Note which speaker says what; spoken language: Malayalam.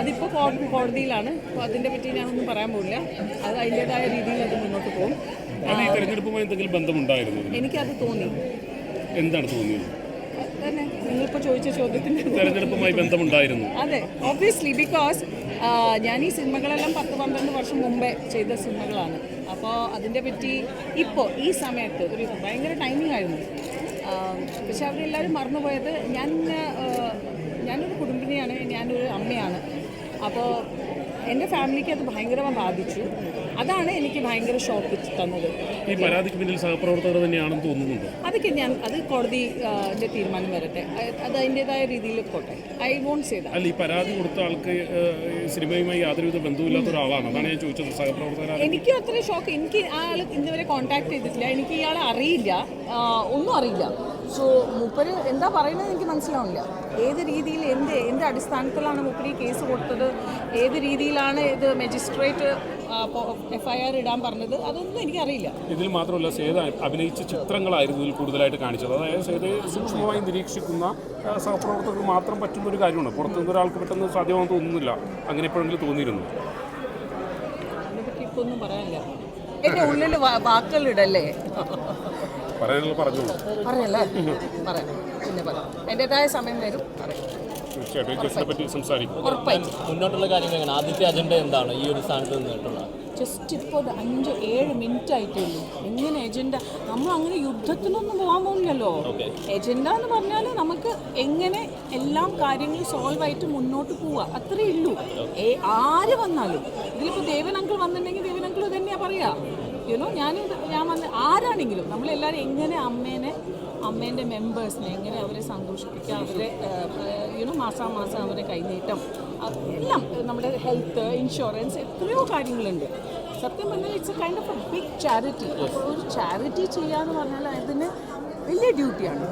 Speaker 1: അതിപ്പോൾ കോടതിയിലാണ്. അപ്പോൾ അതിനെ പറ്റി ഞാനൊന്നും പറയാൻ പോകില്ല. അത് അതിൻ്റെതായ രീതിയിൽ അത് മുന്നോട്ട് പോകും.
Speaker 2: തെരഞ്ഞെടുപ്പുമായി എന്തെങ്കിലും ബന്ധമുണ്ടായിരുന്നു?
Speaker 1: എനിക്കത് തോന്നി.
Speaker 2: എന്താണ് തോന്നിയത്?
Speaker 1: തന്നെ നിങ്ങളിപ്പോൾ ചോദിച്ച ചോദ്യത്തിന്
Speaker 2: തെരഞ്ഞെടുപ്പുമായി ബന്ധമുണ്ടായിരുന്നു.
Speaker 1: അതെ, ഒബ്വിയസ്ലി. ബിക്കോസ് ഞാൻ ഈ സിനിമകളെല്ലാം 10-12 വർഷം മുമ്പേ ചെയ്ത സിനിമകളാണ്. അപ്പോൾ അതിൻ്റെ പറ്റി ഇപ്പോൾ ഈ സമയത്ത് ഒരു ഭയങ്കര ടൈമിംഗ് ആയിരുന്നു. പക്ഷെ അവരെല്ലാവരും മറന്നുപോയത് ഞാനൊരു കുടുംബിനിയാണ്, ഞാനൊരു അമ്മയാണ്. അപ്പോൾ എൻ്റെ ഫാമിലിക്ക് അത് ഭയങ്കരമായി ബാധിച്ചു. അതാണ് എനിക്ക് ഭയങ്കര ഷോക്ക് തന്നത്.
Speaker 2: ഈ പരാതിക്ക് പിന്നിൽ സഹപ്രവർത്തകർ തന്നെയാണെന്ന് തോന്നുന്നുണ്ട്.
Speaker 1: അത് കോടതിയുടെ തീരുമാനം വരട്ടെ, അത് അതിൻ്റെതായ രീതിയിൽ പോട്ടെ. I won't say that.
Speaker 2: അല്ല, ഈ പരാതി കൊടുത്ത ആൾക്ക് സിനിമയുമായി യാതൊരുവിധ ബന്ധമില്ലാത്ത ഒരാളാണ്. അതാണ് ഞാൻ ചോദിച്ചത്. സഹപ്രവർത്തകർ
Speaker 1: എനിക്കും അത്ര ഷോക്ക്. എനിക്ക് ആ ആൾ ഇന്നുവരെ കോൺടാക്ട് ചെയ്തിട്ടില്ല. എനിക്ക് ഇയാളെ അറിയില്ല, ഒന്നും അറിയില്ല. സോ മൂപ്പര് എന്താ പറയുന്നത് എനിക്ക് മനസ്സിലാവില്ല. ഏത് രീതിയിൽ എന്ത് അടിസ്ഥാനത്തിലാണ് മൂപ്പര് ഈ കേസ് കൊടുത്തത്, ഏത് രീതിയിലാണ് ഇത് മജിസ്ട്രേറ്റ് FIR ഇടാൻ പറഞ്ഞത്, അതൊന്നും എനിക്കറിയില്ല.
Speaker 2: ഇതിൽ മാത്രമല്ല, സേത അഭിനയിച്ച ചിത്രങ്ങളായിരുന്നു ഇതിൽ കൂടുതലായിട്ട് കാണിച്ചത്. അതായത് സേതയെ സൂക്ഷ്മമായി നിരീക്ഷിക്കുന്ന സഹപ്രവർത്തകർക്ക് മാത്രം പറ്റുന്ന ഒരു കാര്യമാണ്. പുറത്തുനിന്ന് ഒരാൾക്ക് പെട്ടെന്ന് സാധ്യമാണെന്ന് തോന്നുന്നില്ല. അങ്ങനെ എപ്പോഴെങ്കിലും തോന്നിയിരുന്നു?
Speaker 1: അതിനെപ്പറ്റി ഇപ്പോൾ ഒന്നും പറയാനില്ല. എൻ്റെ ഉള്ളിൽ വാക്കുകളിടല്ലേ.
Speaker 2: പറയാനുള്ള പറഞ്ഞോളൂ.
Speaker 1: പറയല്ലേ, പറയാം. പിന്നെ പറയാം, എൻ്റെതായ സമയം വരും.
Speaker 3: മുന്നോട്ടുള്ള കാര്യങ്ങൾ ആദ്യത്തെ അജണ്ട എന്താണ് ഈ ഒരു സ്ഥാനത്ത് നിന്നിട്ടുള്ളത്?
Speaker 1: ജസ്റ്റ് ഇപ്പോൾ 5-7 മിനിറ്റ് ആയിട്ടുള്ളൂ. എങ്ങനെ എജൻഡ? നമ്മൾ അങ്ങനെ യുദ്ധത്തിനൊന്നും പോകാൻ പോകുന്നില്ലല്ലോ. എജൻഡ എന്ന് പറഞ്ഞാൽ നമുക്ക് എങ്ങനെ എല്ലാ കാര്യങ്ങളും സോൾവ് ആയിട്ട് മുന്നോട്ട് പോവുക, അത്രയേ ഉള്ളൂ. ആര് വന്നാലും ഇതിലിപ്പോൾ ദേവൻ അങ്കിൾ വന്നിട്ടുണ്ടെങ്കിൽ ദേവൻ അങ്കിൾ തന്നെയാണ് പറയുക. ഞാൻ വന്ന് ആരാണെങ്കിലും നമ്മളെല്ലാവരും എങ്ങനെ അമ്മേൻ്റെ മെമ്പേഴ്സിനെ എങ്ങനെ അവരെ സന്തോഷിപ്പിക്കുക, അവരെ മാസാമാസം അവരെ കൈനീട്ടം, എല്ലാം നമ്മുടെ ഹെൽത്ത് ഇൻഷുറൻസ് എത്രയോ കാര്യങ്ങളുണ്ട്. സത്യം പറഞ്ഞാൽ it's a kind of a big charity. അപ്പോൾ ഒരു ചാരിറ്റി ചെയ്യുക എന്ന് പറഞ്ഞാൽ അതിന് വലിയ ഡ്യൂട്ടിയാണ്.